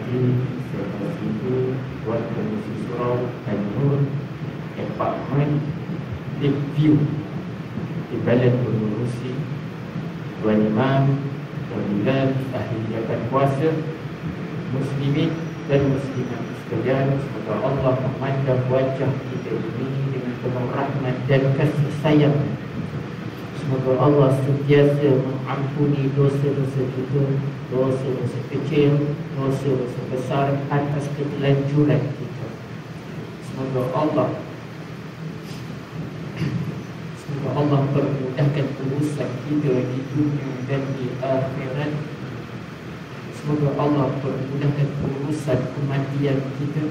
Nabi selepas itu buat komisi surau An-Nur apartment Lake View di Balad Pengurusi Tuan Imam, Tuan Bilal, ahli jabatan kuasa, muslimin dan muslimat sekalian. Semoga Allah memandang wajah kita ini dengan penuh rahmat dan kasih sayang. Semoga Allah sentiasa mengampuni dosa-dosa kita, dosa-dosa kecil, dosa-dosa besar atas ketelanjuran kita. Semoga Allah permudahkan urusan kita di dunia dan di akhirat. Semoga Allah permudahkan urusan kematian kita.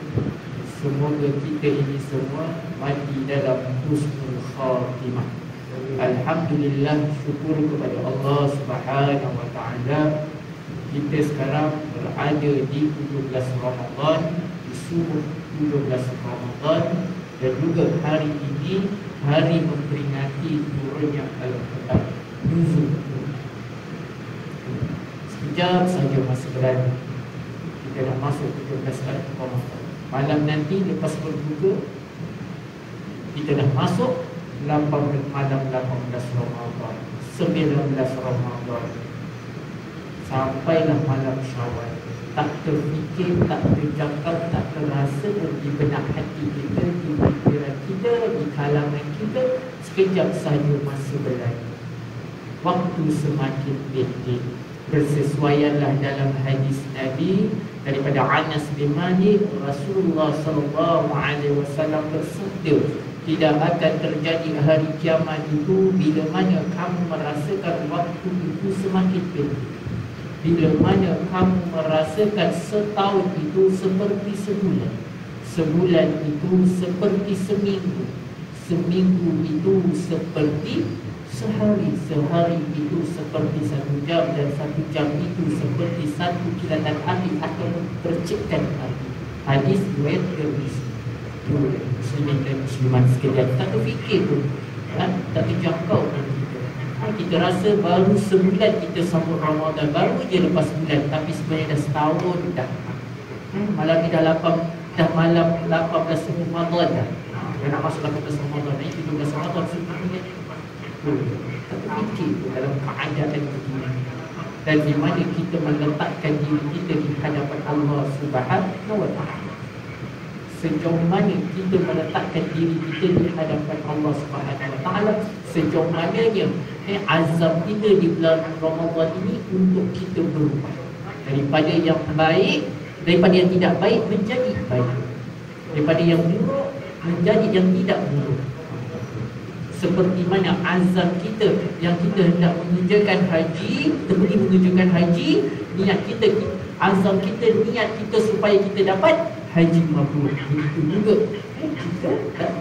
Semoga kita ini semua mati dalam husnul khatimah. Alhamdulillah, syukur kepada Allah Subhanahu wa taala. Kita sekarang berada di 17 Ramadan, di subuh 17 Ramadan, dan juga hari ini hari memperingati turunnya Al-Quran nuzul. Sekejap saja masa berlalu, kita dah masuk 17 Ramadan. Malam nanti lepas berbuka, kita dah masuk malam 18 Ramadan, 19 Ramadan, sampailah malam Syawal. Tak terfikir, tak terjangkau, tak terasa di benak hati kita, di pikiran kita, di kalangan kita. Sekejap saja masa berlalu, waktu semakin pendek. Bersesuaianlah dalam hadis Nabi daripada Anas bin Malik, Rasulullah SAW bersabda, tidak akan terjadi hari kiamat itu bila mana kamu merasakan waktu itu semakin pendek, bila mana kamu merasakan setahun itu seperti sebulan, sebulan itu seperti seminggu, seminggu itu seperti sehari, sehari itu seperti 1 jam, dan 1 jam itu seperti 1 kilatan api atau percikan api. Hadis riwayat Tirmizi. Muslimin dan muslimat sekalian, tak terfikir pun, tak terjangkau pun kita. Kita rasa baru sebulan kita sambut Ramadan, baru je lepas bulan, tapi sebenarnya dah setahun dah. Malam ni dah malam 18 Ramadan dah. Dah nak masuk 18 Ramadan, ini 17 Ramadan sebenarnya. Tak terfikir dalam keadaan begini, dan di mana kita meletakkan diri kita di hadapan Allah Subhanahu wa taala. Sejauh mana kita meletakkan diri kita di hadapan Allah Subhanahu wa taala, sejauh mananya azam kita di bulan Ramadan ini untuk kita berubah daripada yang baik, daripada yang tidak baik menjadi baik, daripada yang buruk menjadi yang tidak buruk. Seperti mana azam kita yang kita hendak mengerjakan haji, kita pergi mengerjakan haji, niat kita, azam kita, niat kita supaya kita dapat haji mabrur. Begitu juga kita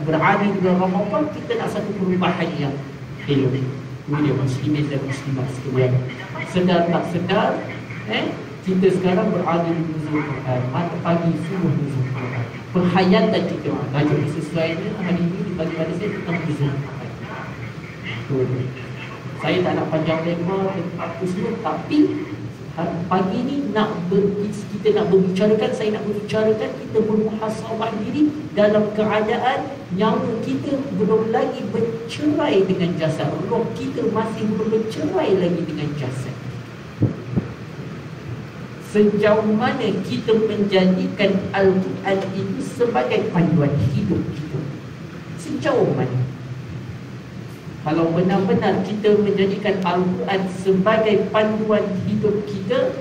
berada di bulan Ramadan, kita nak satu perubahan yang elok. Ini muslimin dan muslimat sekalian, sedar tak sedar, kita sekarang berada di nuzul Quran, mata pagi subuh nuzul Quran. Penghayatan kita, tajuk sesuainya hari ini bagi pada saya tentang nuzul Quran. Saya tak nak panjang lebar tentang itu semua, tapi pagi ni kita nak berbicarakan, saya nak berbicarakan, kita bermuhasabah diri dalam keadaan nyawa kita belum lagi bercerai dengan jasad, roh kita masih belum bercerai lagi dengan jasad. Sejauh mana kita menjadikan Al-Quran itu sebagai panduan hidup kita? Sejauh mana? Kalau benar-benar kita menjadikan Al-Quran sebagai panduan hidup kita,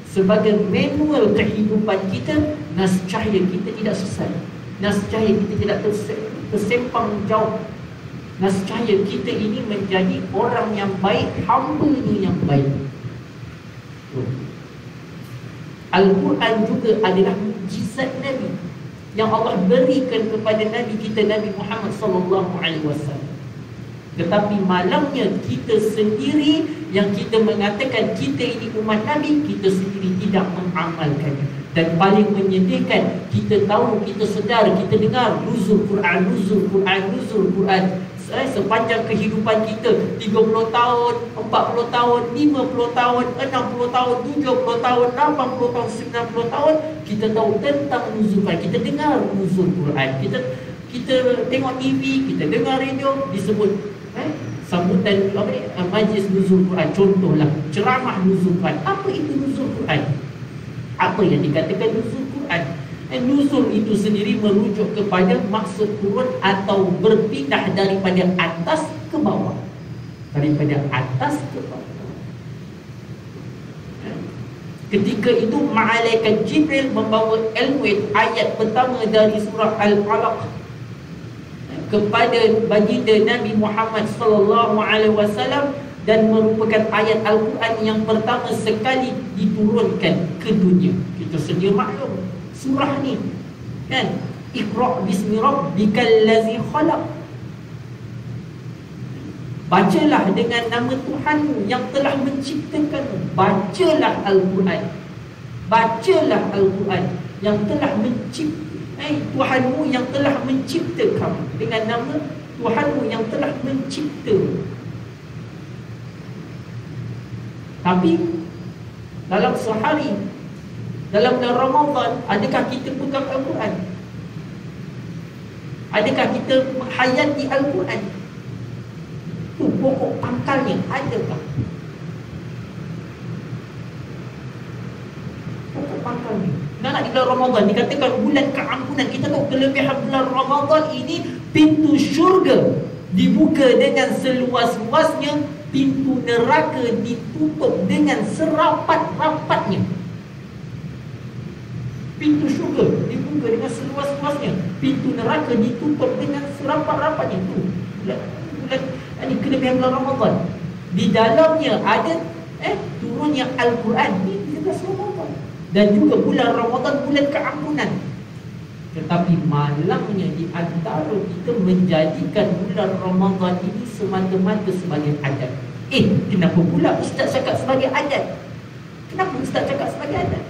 sebagai manual kehidupan kita, nascaya kita tidak sesat, nascaya kita tidak tersempang jauh, nascaya kita ini menjadi orang yang baik, hamba-Nya yang baik. Al-Quran juga adalah mukjizat Nabi yang Allah berikan kepada Nabi kita, Nabi Muhammad SAW. Tetapi malangnya kita sendiri yang kita mengatakan kita ini umat Nabi, kita sendiri tidak mengamalkannya. Dan paling menyedihkan, kita tahu, kita sedar, kita dengar nuzul Quran, nuzul Quran, nuzul Quran. sepanjang kehidupan kita, 30 tahun, 40 tahun, 50 tahun, 60 tahun, 70 tahun, 80 tahun, 90 tahun, kita tahu tentang nuzul Quran. Kita dengar nuzul Quran, kita tengok TV, kita dengar radio disebut sambutan majlis nuzul Quran. Contohlah ceramah nuzul Quran. Apa itu nuzul Quran? Apa yang dikatakan nuzul Quran? Nuzul itu sendiri merujuk kepada maksud turun atau berpindah daripada atas ke bawah. Daripada atas ke bawah. Ketika itu malaikat Jibril membawa ilmu ayat pertama dari surah Al-Alaq kepada baginda Nabi Muhammad sallallahu alaihi wasallam, dan merupakan ayat Al-Quran yang pertama sekali diturunkan ke dunia. Kita sedia maklum surah ni kan, Iqra' bismi rabbikal ladzi khalaq. Bacalah dengan nama Tuhanmu yang telah menciptakanmu. Bacalah Al-Quran. Bacalah Al-Quran yang telah menciptakan Tuhanmu yang telah mencipta kamu, dengan nama Tuhanmu yang telah mencipta. Tapi dalam sehari, dalam bulan Ramadan, adakah kita pegang Al-Quran? Adakah kita menghayati Al-Quran? Itu pokok pangkalnya. Adakah? Pokok pangkalnya. Nak di bulan Ramadan dikatakan bulan keampunan. Kita tahu kelebihan bulan Ramadan ini, pintu syurga dibuka dengan seluas-luasnya, pintu neraka ditutup dengan serapat-rapatnya. Pintu syurga dibuka dengan seluas-luasnya, pintu neraka ditutup dengan serapat-rapatnya. Itu bulan ini kelebihan bulan Ramadan. Di dalamnya ada turunnya Al-Quran di 13 Ramadan. Dan juga bulan Ramadan, bulan keampunan. Tetapi malangnya di antara kita menjadikan bulan Ramadan ini semata-mata sebagai adat. Kenapa pula Ustaz cakap sebagai adat? Kenapa Ustaz cakap sebagai adat?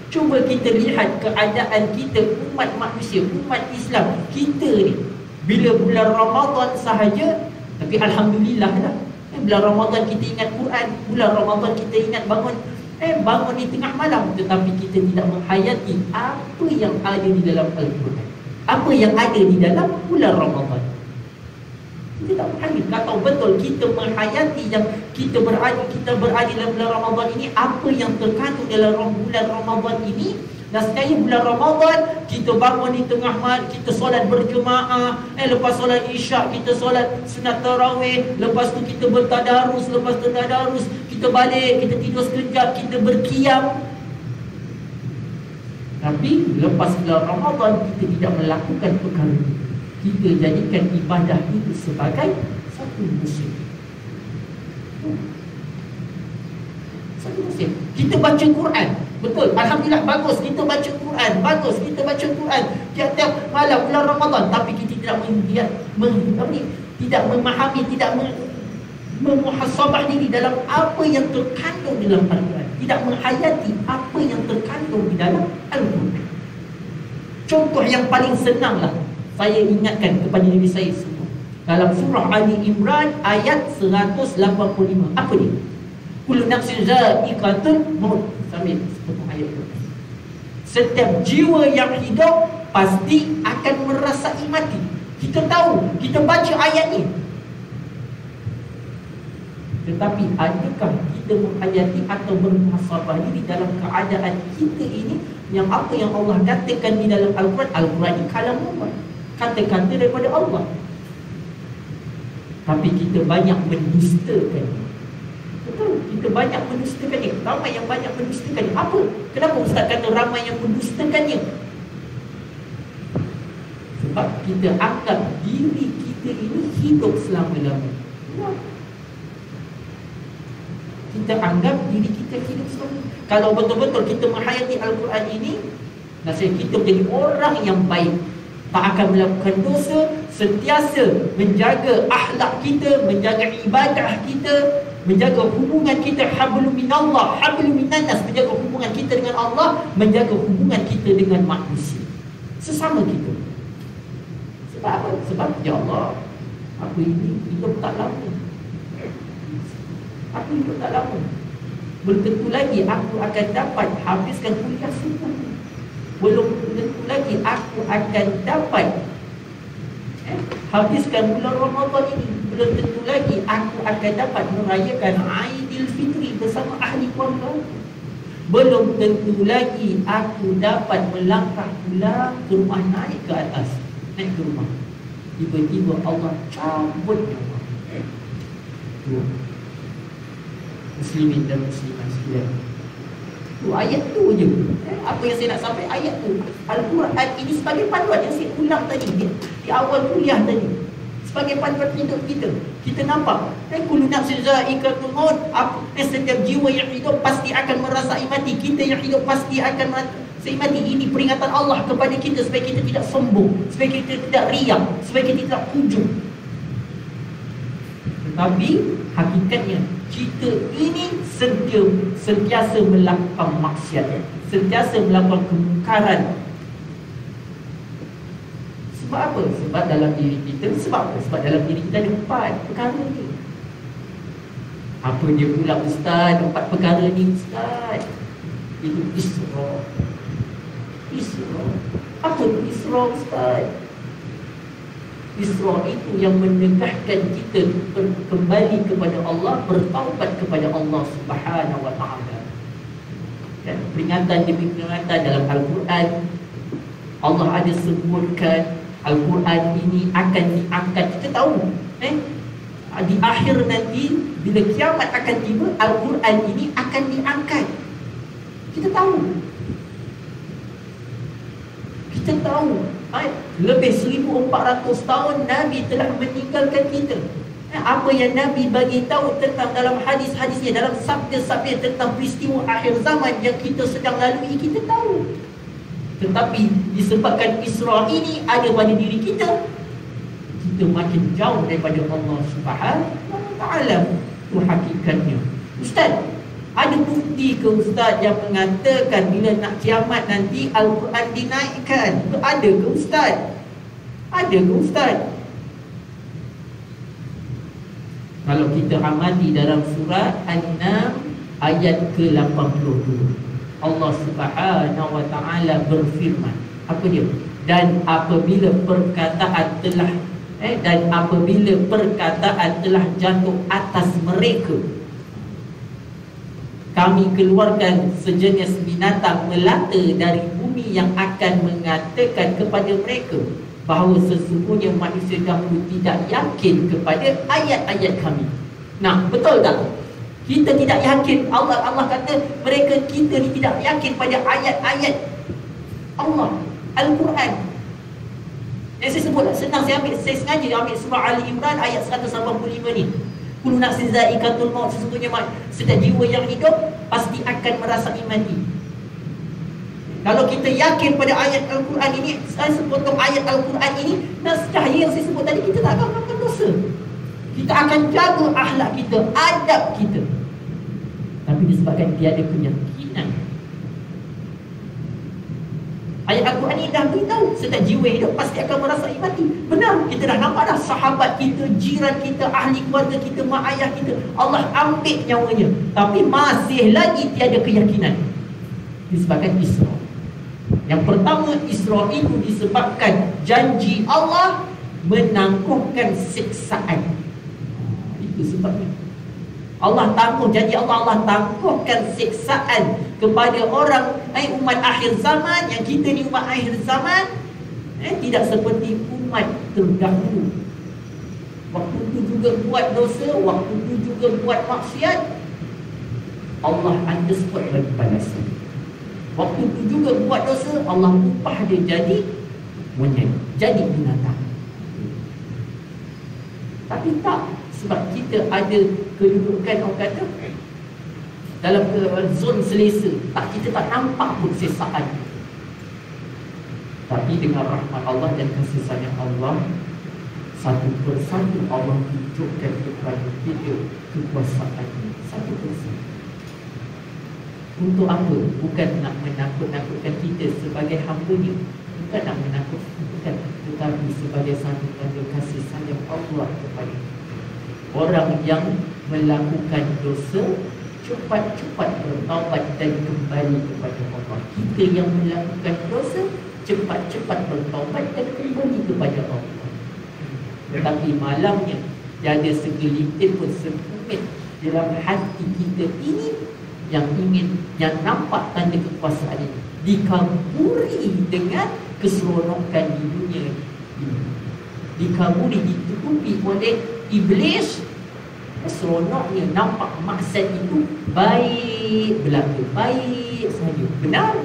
Cuba kita lihat keadaan kita, umat manusia, umat Islam. Kita ni, bila bulan Ramadan sahaja, tapi Alhamdulillah lah, bulan Ramadan kita ingat Quran, bulan Ramadan kita ingat bangun di tengah malam. Tetapi kita tidak menghayati apa yang ada di dalam Al-Quran, apa yang ada di dalam bulan Ramadan. Kita tak menghayati. Tak tahu betul kita menghayati yang kita berada dalam bulan Ramadan ini, apa yang terkandung dalam bulan Ramadan ini. Dan sekali bulan Ramadan, kita bangun di tengah malam, kita solat berjemaah, lepas solat isyak kita solat sunat tarawih, lepas tu kita bertadarus, lepas tadarus kita balik, kita tidur sekejap, kita berqiyam. Tapi lepas bulan Ramadan kita tidak melakukan perkara itu. Kita jadikan ibadah itu sebagai satu musim. Satu musim. Kita baca Quran, betul, Alhamdulillah, bagus kita baca Quran, bagus kita baca Quran tiap-tiap malam bulan Ramadan. Tapi kita tidak tidak memahami, tidak memuhasabah diri dalam apa yang terkandung dalam Al-Quran, tidak menghayati apa yang terkandung di dalam Al-Quran. Contoh yang paling senanglah saya ingatkan kepada diri saya semua, dalam surah Ali Imran ayat 185. Apa dia? Kullu nafsin za'iqatul maut. Sambil sepotong ayat itu. Setiap jiwa yang hidup pasti akan merasai mati. Kita tahu, kita baca ayat ni. Tetapi adakah kita menghayati atau bermuhasabah diri dalam keadaan kita ini, yang apa yang Allah katakan di dalam Al-Quran? Al-Quran ini kalam Allah, kata-kata daripada Allah. Tapi kita banyak mendustakan. Betul, kita banyak mendustakannya. Ramai yang banyak mendustakannya. Apa? Kenapa Ustaz kata ramai yang mendustakannya? Sebab kita anggap diri kita ini hidup selama-lamanya. Kita anggap diri kita hidup selama-lamanya. Kalau betul-betul kita menghayati Al-Quran ini, nasihat kita menjadi orang yang baik, tak akan melakukan dosa, sentiasa menjaga akhlak kita, menjaga ibadah kita, menjaga hubungan kita, hablum minallah, hablum minannas, menjaga hubungan kita dengan Allah, menjaga hubungan kita dengan manusia, sesama kita. Sebab apa? Sebab ya Allah, Aku ini hidup tak lama. Aku hidup tak lama. Belum tentu lagi aku akan dapat habiskan kuliah semua. Belum tentu lagi aku akan dapat habiskan bulan Ramadan ini. Belum tentu lagi aku akan dapat merayakan Aidilfitri bersama ahli keluarga. Belum tentu lagi aku dapat melangkah pulang ke rumah, naik ke atas, naik ke rumah. Tiba-tiba Allah cabut nyawa. Muslimin dan muslimat sekalian, tu ayat tu je. Apa yang saya nak sampai ayat tu. Al-Quran ini sebagai panduan yang saya ulang tadi di awal kuliah tadi. Sebagai panduan hidup kita. Kita nampak kullu nafsin za'iqatul maut. Setiap jiwa yang hidup pasti akan merasai mati. Kita yang hidup pasti akan merasai mati. Ini peringatan Allah kepada kita supaya kita tidak sombong, supaya kita tidak riak, supaya kita tidak ujub. Tetapi hakikatnya kita ini sentiasa melakukan maksiat, sentiasa melakukan kemungkaran. Sebab apa? Sebab dalam diri kita, sebab apa? Sebab dalam diri kita ada 4 perkara ni. Apa dia pula Ustaz? 4 perkara ni Ustaz. Itu Isra. Isra. Apa itu Isra Ustaz? Isra itu yang menegahkan kita kembali kepada Allah, bertaubat kepada Allah Subhanahu wa taala. Dan peringatan demi peringatan dalam Al-Quran, Allah ada sebutkan Al-Quran ini akan diangkat. Kita tahu di akhir nanti bila kiamat akan tiba, Al-Quran ini akan diangkat. Kita tahu. Kita tahu lebih 1400 tahun Nabi telah meninggalkan kita. Apa yang Nabi bagi tahu tentang dalam hadis-hadisnya, dalam sabda-sabda tentang peristiwa akhir zaman yang kita sedang lalui, kita tahu. Tetapi disebabkan Isra ini ada pada diri kita, kita makin jauh daripada Allah Subhanahu wa taala. Itu hakikatnya. Ustaz, ada bukti ke Ustaz yang mengatakan bila nak kiamat nanti Al-Quran dinaikkan? Ada ke Ustaz? Ada ke Ustaz? Kalau kita amati dalam surah An-Nam ayat ke-82, Allah Subhanahu wa taala berfirman, apa dia? Dan apabila perkataan telah jatuh atas mereka, kami keluarkan sejenis binatang melata dari bumi yang akan mengatakan kepada mereka bahawa sesungguhnya manusia dahulu tidak yakin kepada ayat-ayat kami. Nah, betul tak? Kita tidak yakin. Allah kata kita ni tidak yakin pada ayat-ayat Allah, Al-Quran. Yang saya sebut senang, saya sengaja ambil surah Ali Imran ayat 185 ni. Kullu nafsin za'iqatul maut, sesungguhnya setiap jiwa yang hidup pasti akan merasai mati. Kalau kita yakin pada ayat Al-Quran ini, sepotong ayat Al-Quran ini, nascah yang saya sebut tadi, kita tak akan melakukan dosa. Kita akan jaga akhlak kita, adab kita. Tapi disebabkan tiada keyakinan, ayat Al-Quran ini dah beritahu setiap jiwa hidup pasti akan merasai mati. Benar, kita dah nampak dah sahabat kita, jiran kita, ahli keluarga kita, mak ayah kita, Allah ambil nyawanya. Tapi masih lagi tiada keyakinan disebabkan Isra. Yang pertama, Isra itu disebabkan janji Allah menangguhkan siksaan. Itu sebabnya Allah tangguh, janji Allah tangguhkan siksaan kepada orang umat akhir zaman. Yang kita ni umat akhir zaman, tidak seperti umat terdahulu. Waktu itu juga buat dosa, waktu itu juga buat maksiat, Allah on the spot bagi balasan. Waktu itu juga buat dosa, Allah upah dia jadi monyet, jadi binatang. Tapi tak, sebab kita ada kedudukan, orang kata dalam zon selesa, kita tak nampak pun sesaan. Tapi dengan rahmat Allah dan kasih sayang Allah, satu persatu Allah tunjukkan kepada kita kekuasaannya, satu persatu. Untuk apa? Bukan nak menakut-nakutkan kita sebagai hamba-Nya, bukan nak menakut-nakutkan, tetapi sebagai satu tanda kasih sayang Allah kepada orang yang melakukan dosa, cepat-cepat bertaubat dan kembali kepada Allah. Kita yang melakukan dosa, cepat-cepat bertaubat dan kembali kepada Allah. Tetapi malangnya, tiada segelintir pun sekumit dalam hati kita ini yang nampak tanda kekuasaan ini dikaburi dengan keseronokan di dunia ini, dikaburi, ditutupi oleh iblis. Seronoknya nampak maksud itu baik belaka, baik saja, benar.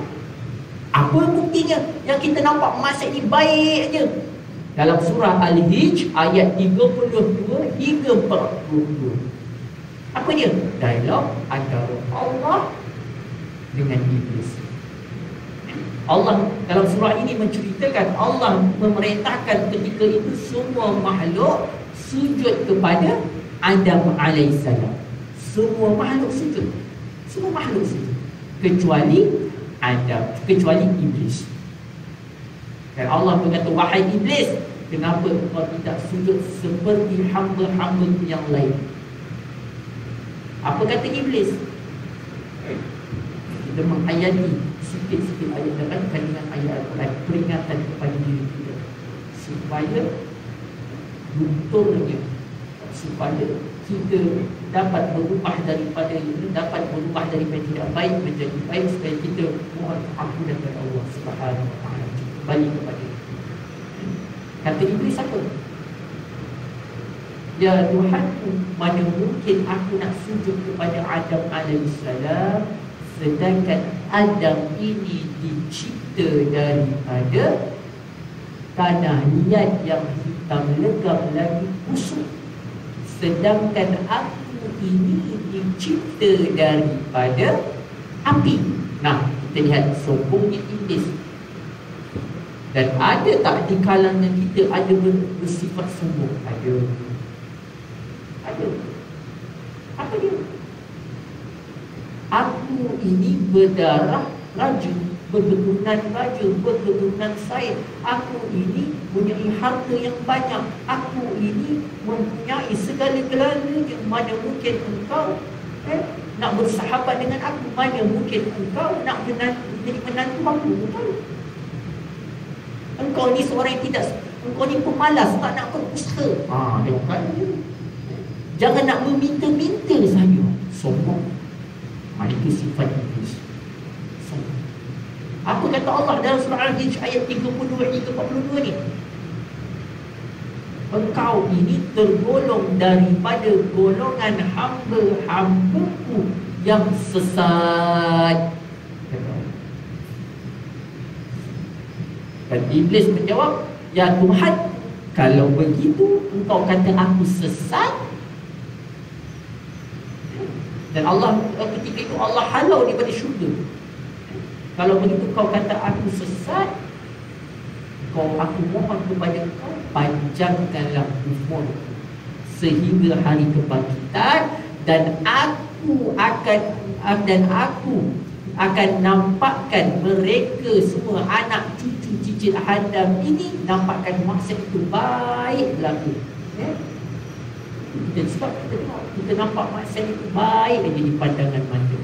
Apa buktinya yang kita nampak maksud ini baik je? Dalam surah Al-Hijr ayat 32 hingga 42. Apa dia? Dialog antara Allah dengan iblis. Allah dalam surah ini menceritakan Allah memerintahkan ketika itu semua makhluk sujud kepada Adam alaihissalam. Semua makhluk sujud. Semua makhluk sujud kecuali Adam, kecuali iblis. Dan Allah berkata, wahai iblis, kenapa kau tidak sujud seperti hamba-hamba yang lain? Apa kata iblis? Kita menghayati sikit-sikit ayat dan dengan ayat Al-Quran, peringatan kepada diri kita supaya lunturnya, supaya kita dapat berubah daripada ini, dapat berubah daripada tidak baik menjadi baik, supaya kita mohon ampunan dari Allah Subhanahu wa taala, kembali kepada dia. Kata iblis apa? Ya Tuhanku, mana mungkin aku nak sujud kepada Adam alaihissalam, sedangkan Adam ini dicipta daripada tanah liat yang hitam legam lagi busuk, sedangkan aku ini dicipta daripada api. Nah, kita lihat sombongnya iblis. Dan ada tak di kalangan kita ada bersifat sombong? Ada. Apa dia? Aku ini berdarah raja, berketurunan raja, berketurunan Said. Aku ini mempunyai harta yang banyak. Aku ini mempunyai segala-galanya. Mana mungkin engkau nak bersahabat dengan aku? Mana mungkin engkau nak menjadi menantu aku? Engkau ni seorang yang tidak, engkau ni pemalas, tak nak berusaha. Tengok kan? Jangan nak meminta-minta saja. Sombong. Itu sifat iblis. Sombong. Apa kata Allah dalam surah Al-Hijr ayat 32 hingga 42 ni? Engkau ini tergolong daripada golongan hamba-hambaku yang sesat. Dan iblis menjawab, ya Tuhan, kalau begitu engkau kata aku sesat. Dan Allah ketika itu Allah halau daripada syurga. Kalau begitu kau kata aku sesat, aku mohon kepada kau, panjangkanlah umur sehingga hari kebangkitan, dan aku akan nampakkan mereka semua, anak cucu cicit Adam ini, nampakkan maksud itu baik berlaku. Sebab kita nampak maksud itu baik aja di pandangan mata.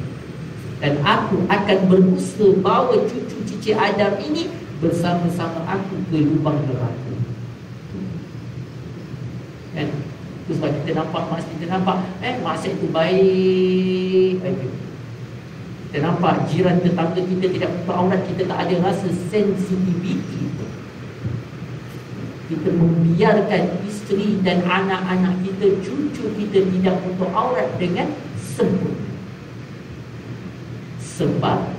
Dan aku akan berusaha bawa cucu cicit Adam ini bersama-sama aku ke lubang neraka. Dan itu sebab kita nampak maksud, kita nampak maksud itu baik aja. Kita nampak jiran tetangga kita tidak buka aurat, kita tak ada rasa sensitivity. Kita membiarkan isteri dan anak-anak kita, cucu kita tidak buka aurat dengan sempurna. Sebab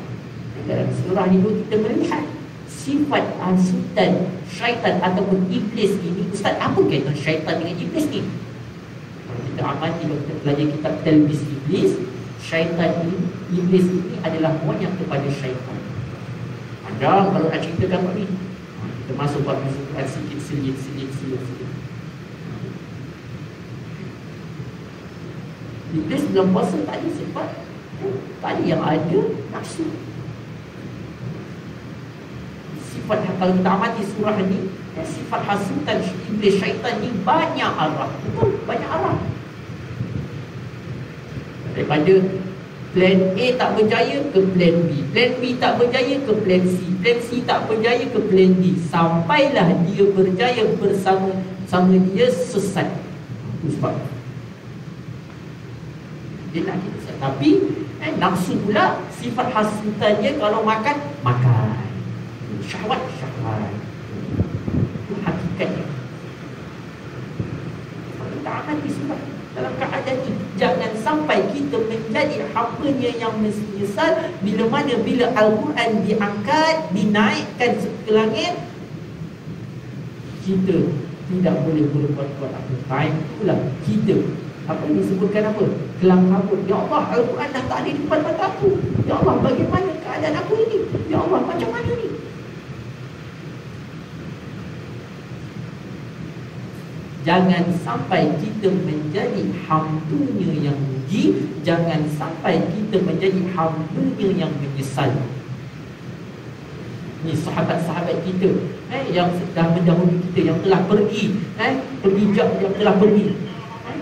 dalam surah ini kita melihat sifat hasutan syaitan ataupun iblis ini. Ustaz, apa kaitan syaitan dengan iblis ni? Kalau kita amati, kalau kita belajar kitab Talbis Iblis, syaitan ini, iblis ini adalah monyet kepada syaitan. Ada kalau nak ceritakan apa ni, kita masuk bab sikit selit. Iblis dalam puasa tak ada sifat, tak ada yang ada nafsu. Sifat, kalau kita amati surah ni, sifat hasutan iblis syaitan ni banyak arah. Betul, banyak arah. Daripada plan A tak berjaya ke plan B, plan B tak berjaya ke plan C, plan C tak berjaya ke plan D, sampailah dia berjaya bersama dia sesat. Itu sebab dia nak kita sesat. Tapi nafsu pula, sifat hasutannya kalau makan, syahwat. Itu hakikatnya. Kalau kita amati surah dalam keadaan ini, jangan sampai kita menjadi hamba-Nya yang menyesal bila Al-Quran diangkat, dinaikkan ke langit, kita tidak boleh berbuat apa. Baik itulah kita, apa yang disebutkan apa? Kelam kabut. Ya Allah, Al-Quran dah tak ada di depan mata aku. Ya Allah, bagaimana keadaan aku ini? Ya Allah, macam mana ni? Jangan sampai kita menjadi hamba-Nya yang rugi. Jangan sampai kita menjadi hamba-Nya yang menyesal. Ni sahabat-sahabat kita yang dah mendahului kita, yang telah pergi, yang telah pergi.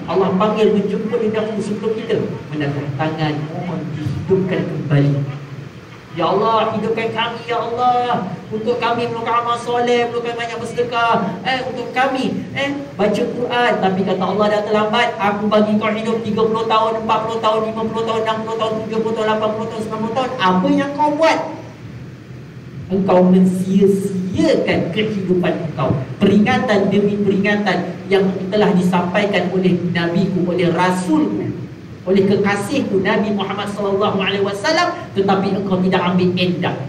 Allah panggil menjumpa di dalam surga kita, mengangkat tangan, mohon dihidupkan kembali. Ya Allah, hidupkan kami, Ya Allah. Untuk kami melakukan amal soleh, melakukan banyak bersedekah, untuk kami baca Quran. Tapi kata Allah, dah terlambat. Aku bagi kau hidup 30 tahun, 40 tahun, 50 tahun, 60 tahun, 70 tahun, 80 tahun, 90 tahun. Apa yang kau buat? Engkau mensia-siakan kehidupan engkau. Peringatan demi peringatan yang telah disampaikan oleh Nabiku, oleh Rasulku, oleh kekasihku Nabi Muhammad SAW, tetapi engkau tidak ambil endah.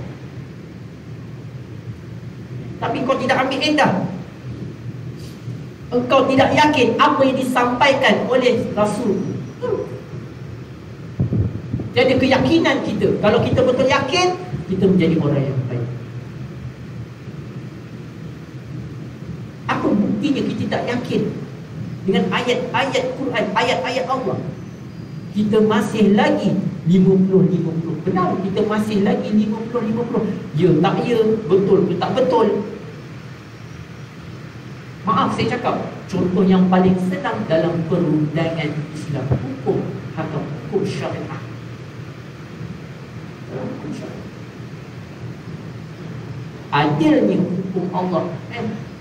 Engkau tidak yakin apa yang disampaikan oleh Rasulku. Jadi keyakinan kita, kalau kita betul yakin, kita menjadi orang yang baik. Apa buktinya kita tak yakin dengan ayat-ayat Quran, ayat-ayat Allah? Kita masih lagi 50-50. Benar, kita masih lagi 50-50. Ya tak ya, betul ke tak betul. Maaf saya cakap, contoh yang paling senang dalam perundangan Islam, hukum atau hukum syariah. Adilnya hukum Allah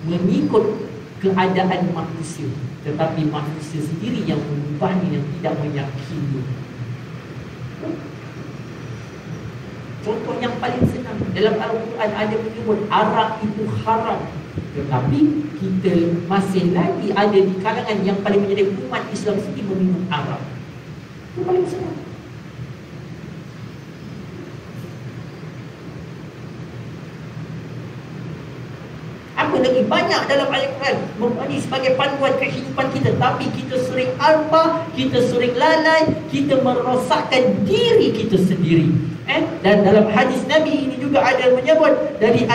mengikut keadaan manusia, tetapi manusia sendiri yang mengubahnya, yang tidak meyakini. Contoh yang paling senang dalam Al-Quran ada menyebut arak itu haram, tetapi kita masih lagi ada di kalangan yang paling menjadi umat Islam sendiri meminum arak. Itu paling senang. Apa lagi banyak dalam Al-Quran memberi sebagai panduan kehidupan kita, tapi kita sering alpa, kita sering lalai, kita merosakkan diri kita sendiri. Dan dalam hadis Nabi ini juga ada menyebut dari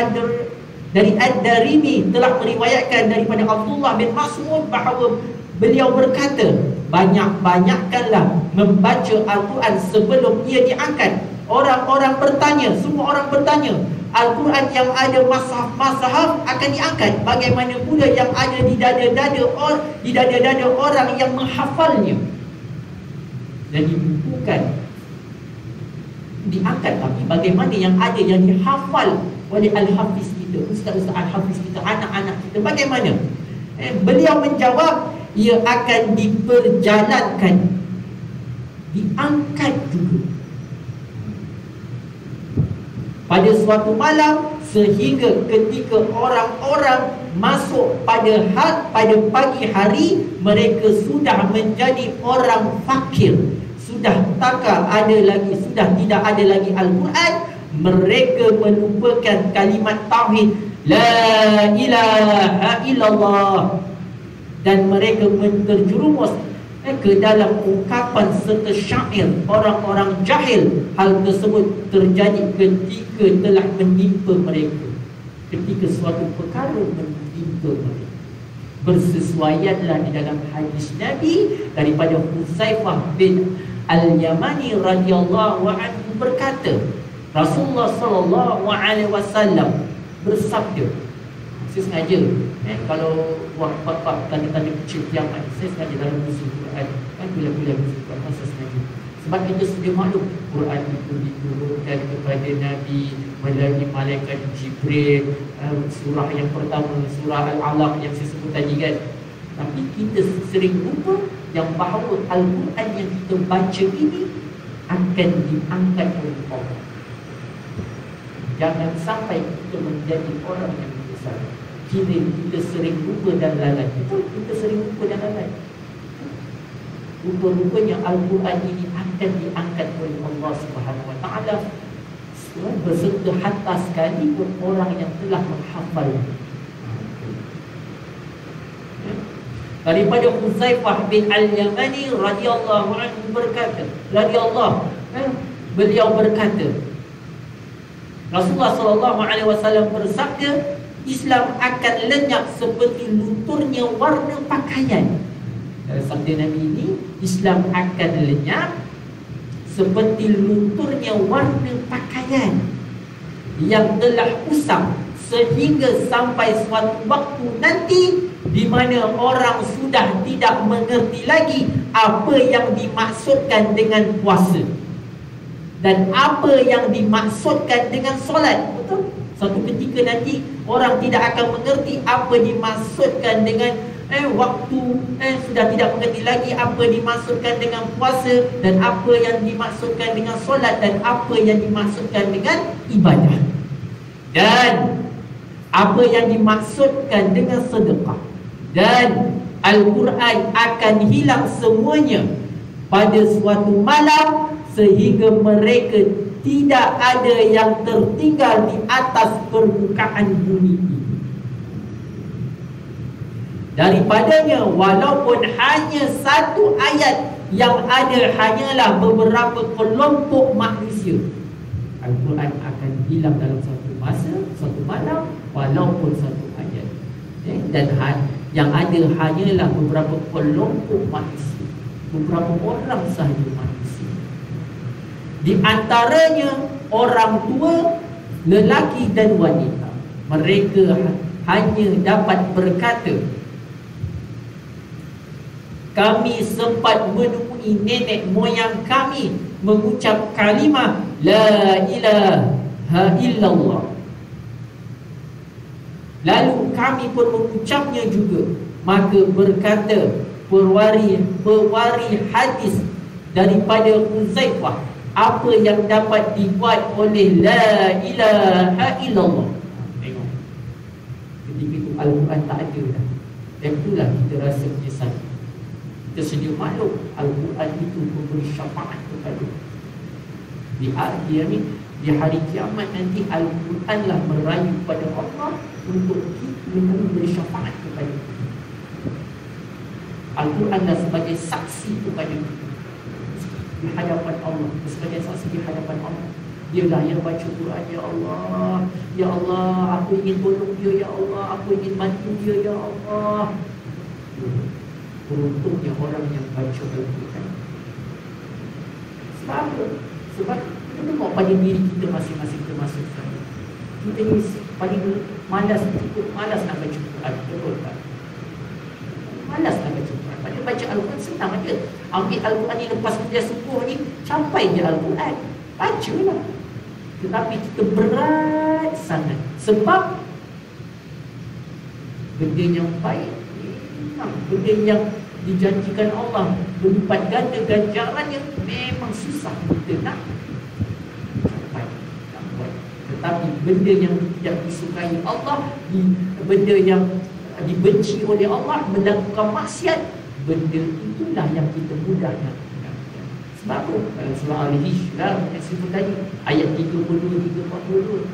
Ad-Darimi telah meriwayatkan daripada Abdullah bin Mas'ud bahawa beliau berkata, banyak-banyakkanlah membaca Al-Quran sebelum ia diangkat. Orang-orang bertanya, semua orang bertanya, Al-Quran yang ada mazhab akan diangkat, bagaimana pula yang ada di dada-dada orang yang menghafalnya? Jadi bukan diangkat, tapi bagaimana yang ada yang dihafal oleh Al-Hafiz kita, ustaz-ustaz Al-Hafiz kita, anak-anak kita, bagaimana? Beliau menjawab, ia akan diperjalankan, diangkat juga pada suatu malam, sehingga ketika orang-orang masuk pada pagi hari, mereka sudah menjadi orang fakir, sudah sudah tidak ada lagi Al-Quran. Mereka melupakan kalimat tauhid la ilaha illallah, dan mereka terjerumus ke dalam ungkapan serta syair orang-orang jahil. Hal tersebut terjadi ketika telah menimpa mereka, ketika suatu perkara menimpa mereka. Bersesuaianlah di dalam hadis Nabi daripada Huzaifah bin Al-Yamani radhiyallahu anhu berkata, Rasulullah sallallahu alaihi wasallam bersabda. Saya sengaja kalau buat bab tanda-tanda kecil kiamat, saya sengaja dalam musim Quran, kan kuliah-kuliah musim Quran, saya sengaja. Sebab kita sedia maklum Quran itu diturunkan kepada Nabi melalui malaikat Jibril. Surah yang pertama, surah Al-Alaq yang saya sebut tadi kan. Tapi kita sering lupa yang bahawa Al-Quran yang kita baca ini akan diangkat oleh Allah. Jangan sampai kita menjadi orang yang besar. Kita sering lupa dan lalai. Betul, kita sering lupa dan lalai. Rupa-rupanya Al-Quran ini akan diangkat oleh Allah Subhanahu Wa Taala beserta hatta sekali orang yang telah menghafal. Daripada Huzaifah bin Al-Yamani radhiyallahu anhu berkata, beliau berkata, Rasulullah sallallahu alaihi wasallam bersabda, Islam akan lenyap seperti lunturnya warna pakaian. Dalam sabda Nabi ini, Islam akan lenyap seperti lunturnya warna pakaian yang telah usang, sehingga sampai suatu waktu nanti di mana orang sudah tidak mengerti lagi apa yang dimaksudkan dengan puasa dan apa yang dimaksudkan dengan solat. Betul? Suatu ketika nanti orang tidak akan mengerti apa dimaksudkan dengan waktu, sudah tidak mengerti lagi apa dimaksudkan dengan puasa dan apa yang dimaksudkan dengan solat dan apa yang dimaksudkan dengan ibadah dan apa yang dimaksudkan dengan sedekah. Dan Al-Quran akan hilang semuanya pada suatu malam sehingga mereka tidak ada yang tertinggal di atas permukaan bumi ini. Daripadanya, walaupun hanya satu ayat, yang ada hanyalah beberapa kelompok manusia. Al-Quran akan hilang dalam satu masa, satu malam, walaupun satu ayat. Dan yang ada hanyalah beberapa kelompok manusia, beberapa orang sahaja manusia. Di antaranya orang tua, lelaki dan wanita. Mereka hanya dapat berkata, kami sempat menemui nenek moyang kami mengucap kalimah La ilaha illallah. Lalu kami pun mengucapnya juga. Maka berkata pewaris hadis daripada Huzaifah, apa yang dapat dibuat oleh La ilaha illallah. Tengok, ketika itu Al-Quran tak ada dah. Dan itulah kita rasa menyesal. Kita sedia maklum Al-Quran itu memberi syafaat kepada di hari kiamat nanti. Al-Quranlah merayu kepada Allah untuk kita memberi syafaat kepada kita. Al-Quranlah sebagai saksi kepada kita di hadapan Allah, sebagai saksi di hadapan Allah. Dialah yang baca Quran. Ya Allah, ya Allah, aku ingin tolong dia. Ya Allah, aku ingin bantu dia. Ya Allah. Beruntungnya orang yang baca Al-Quran. Sebab kita tengok pada diri kita masing-masing termasuk saya. Kita ni paling malas nak baca Quran. Betul tak? Malas nak baca Quran. Padahal baca Al-Quran senang aja. Ambil Al-Quran ni lepas kerja subuh ni, capai je Al-Quran. Baca lah. Tetapi kita berat sangat. Sebab benda yang baik, benda yang dijanjikan Allah berlipat ganda ganjarannya, memang susah kita nak capai, nak buat. Tetapi benda yang tidak disukai Allah, benda yang dibenci oleh Allah, melakukan maksiat, benda itulah yang kita mudah nak. Sebab apa? Dalam surah Al-Hijr yang sebut tadi, ayat 32-32,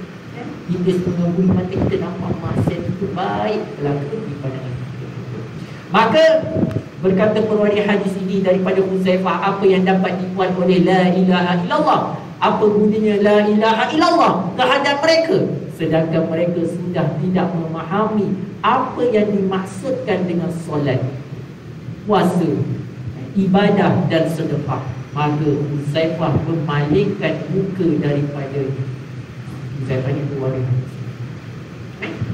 Iblis mengabuli mata kita, nampak maksiat itu baik berlaku di pandangan kita. Maka berkata perawi hadis ini daripada Huzaifah, apa yang dapat dibuat oleh La ilaha illallah? Apa gunanya La ilaha illallah terhadap mereka? Sedangkan mereka sudah tidak memahami apa yang dimaksudkan dengan solat, puasa, ibadah dan sedekah. Maka Huzaifah memalingkan muka daripada Huzaifah ini perawi hadis.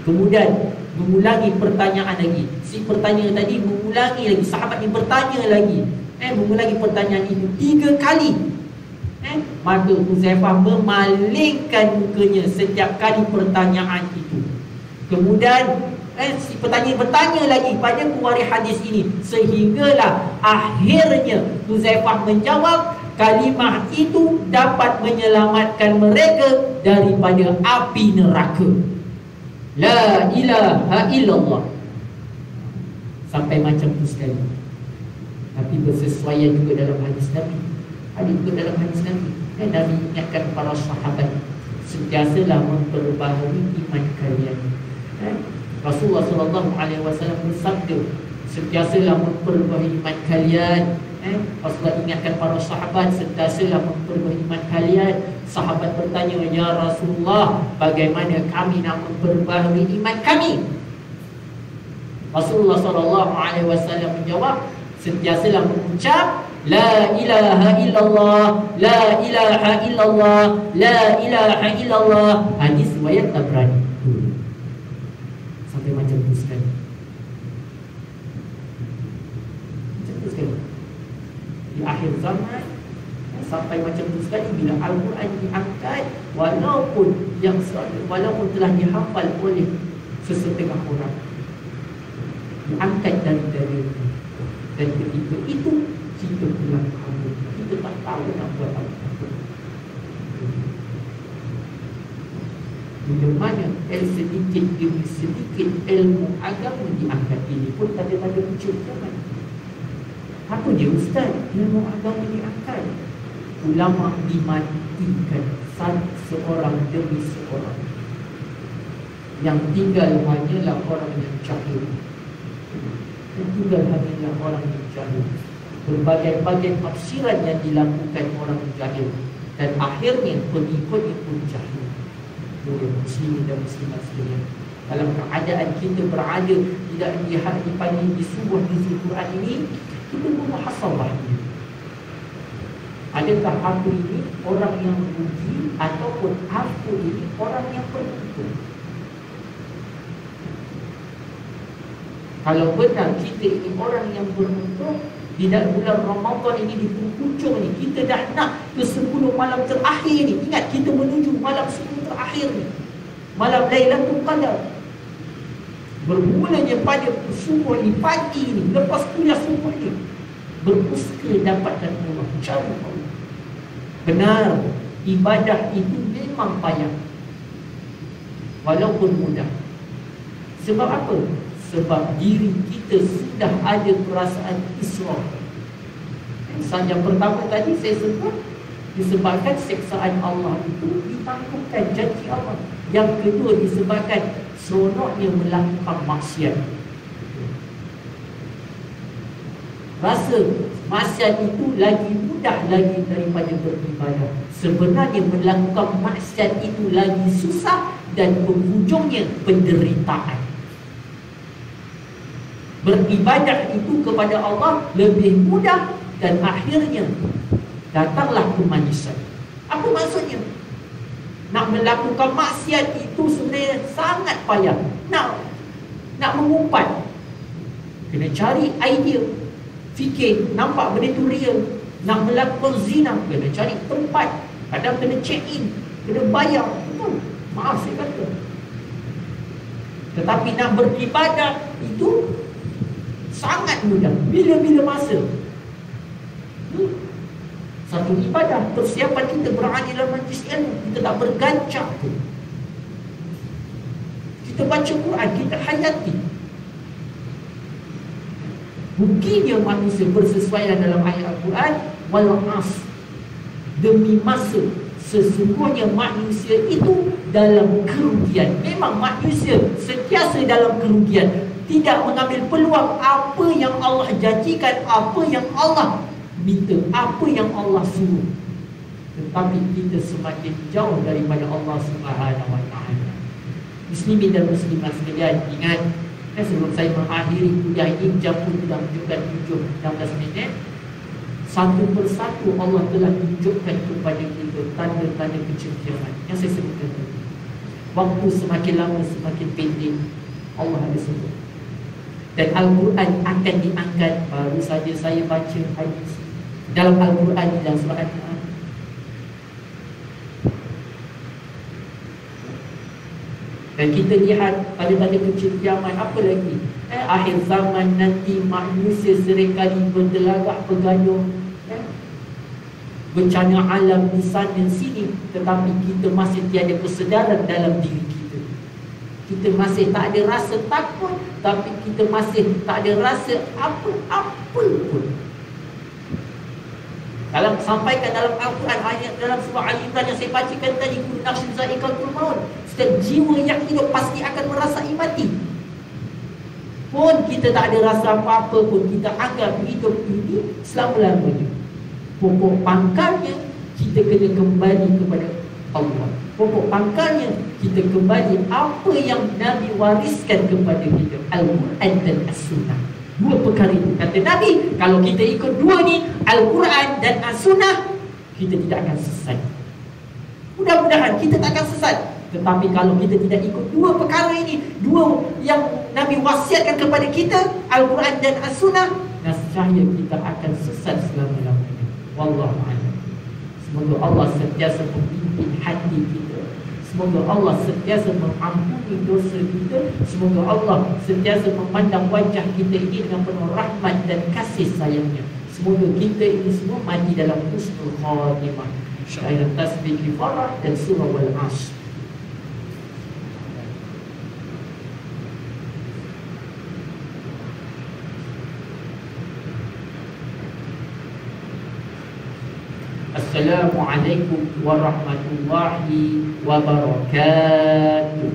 Kemudian mengulangi pertanyaan lagi. Si pertanyaan tadi mengulangi lagi, sahabat ni bertanya lagi, mengulangi pertanyaan itu 3 kali. Maka Huzaifah memalingkan mukanya setiap kali pertanyaan itu. Kemudian si petanya bertanya lagi pada pewaris hadis ini, sehinggalah akhirnya Huzaifah menjawab, kalimah itu dapat menyelamatkan mereka daripada api neraka. La ilaha illallah. Sampai macam tu sekali. Tapi bersesuaian juga dalam hadis Nabi. Ada juga dalam hadis Nabi. Nabi ingatkan para sahabat, sentiasalah memperbaharui iman kalian. Rasulullah SAW bersabda, sentiasalah memperbaharui iman kalian. Rasulullah ingatkan para sahabat, sentiasalah memperbaharui iman kalian. Sahabat bertanya, ya Rasulullah, bagaimana kami nak memperbaharui iman kami? Rasulullah SAW menjawab, sentiasalah mengucap la ilaha illallah, la ilaha illallah, la ilaha illallah. Hadis riwayat Tabrani. Sampai macam tu sekali. Macam tu sekali. Di akhir zaman sampai macam tu sekali, bila Al-Quran diangkat, walaupun telah dihafal oleh sesetengah orang, diangkat dari dadanya, dan ketika itu kita pulang kampung, kita tak tahu nak buat apa. Bila mana sedikit demi sedikit ilmu agama diangkat, ini pun tanda-tanda hujung zaman. Apa dia ustaz? Ilmu agama diangkat, ulama dimatikan seorang demi seorang. Yang tinggal hanyalah orang yang jahil. Yang tinggal hanyalah orang yang jahil. Berbagai-bagai tafsiran yang dilakukan orang jahil, dan akhirnya pengikutnya pun jahil. Muslimin dan muslimat sekalian, dalam keadaan kita berada tidak dilihat dipanggil di sebuah nuzul Quran ini, kita pun muhasabah ini. Adakah aku ini orang yang rugi, ataupun aku ini orang yang beruntung? Kalau benar kita ini orang yang beruntung, di dalam bulan Ramadan ini, di penghujung ni, kita dah nak ke 10 malam terakhir ni. Ingat, kita menuju malam 10 terakhir ni, malam Lailatul Qadar. Bermulanya pada subuh ni, pagi ni, lepas kuliah subuh ni, berusaha dapatkan Allah, cari Allah. Benar, ibadah itu memang payah, walaupun mudah. Sebab apa? Sebab diri kita sudah ada perasaan israf. Yang pertama tadi saya sebut, disebabkan seksaan Allah itu ditangguhkan janji Allah. Yang kedua, disebabkan seronoknya melakukan maksiat. Rasa maksiat itu lagi mudah lagi daripada beribadah. Sebenarnya melakukan maksiat itu lagi susah, dan penghujungnya penderitaan. Beribadah itu kepada Allah lebih mudah, dan akhirnya datanglah kemanisan. Apa maksudnya? Nak melakukan maksiat itu sebenarnya sangat payah. Nak mengumpat, kena cari idea, fikir, nampak benda tu real. Nak melakukan zina, kena cari tempat, kadang kena check in, kena bayar. Betul, maaf saya kata. Tetapi nak beribadah itu sangat mudah, bila-bila masa. Satu ibadah, persiapan kita berada dalam majlis ilmu, kita tak bergancang tu. Kita baca Quran, kita hayati. Buktinya manusia bersesuaian dalam ayat Al-Quran, wal asr, demi masa, sesungguhnya manusia itu dalam kerugian. Memang manusia sentiasa dalam kerugian, tidak mengambil peluang apa yang Allah janjikan, apa yang Allah minta, apa yang Allah suruh. Tetapi kita semakin jauh daripada Allah Subhanahu wa ta'ala. Muslimin dan muslimat sekalian, ingat, sebelum saya mengakhiri kuliah ini, jam pun sudah menunjukkan 7:16 minit. Satu persatu Allah telah tunjukkan kepada kita tanda-tanda kecerdasan yang saya sebutkan tadi. Waktu semakin lama semakin pendek. Allah ada sebut. Dan Al-Quran akan diangkat. Baru saja saya baca hadis dalam Al-Quran dalam surah An-Nahl. Dan kita lihat pada tanda kecil kiamat apa lagi? Akhir zaman nanti manusia seringkali berdelagak bergaduh, bencana alam di sana sini, tetapi kita masih tiada kesedaran dalam diri kita. Kita masih tak ada rasa takut, tapi kita masih tak ada rasa apa-apa pun. Dalam sampaikan dalam Al-Quran ayat dalam surah Al-Imran yang saya bacakan tadi, kullu nafsin za'iqatul maut, setiap jiwa yang hidup pasti akan merasai mati. Pun kita tak ada rasa apa-apa pun, kita anggap hidup ini selama-lamanya. Pokok pangkalnya kita kena kembali kepada Allah. Pokok pangkalnya kita kembali apa yang Nabi wariskan kepada kita, Al-Quran dan As-Sunnah. Dua perkara itu, kata Nabi, kalau kita ikut dua ni, Al-Quran dan As-Sunnah, kita tidak akan sesat. Mudah-mudahan kita tak akan sesat. Tetapi kalau kita tidak ikut dua perkara ini, dua yang Nabi wasiatkan kepada kita, Al-Quran dan As-Sunnah, nescaya kita akan sesat selama-lamanya. Wallahu a'lam. Semoga Allah sentiasa memimpin hati kita. Semoga Allah sentiasa mengampuni dosa kita. Semoga Allah sentiasa memandang wajah kita ini dengan penuh rahmat dan kasih sayangnya. Semoga kita ini semua mati dalam husnul khatimah. Ayat tasbih kifarah dan surah Wal-Ashr. Assalamualaikum warahmatullahi wabarakatuh.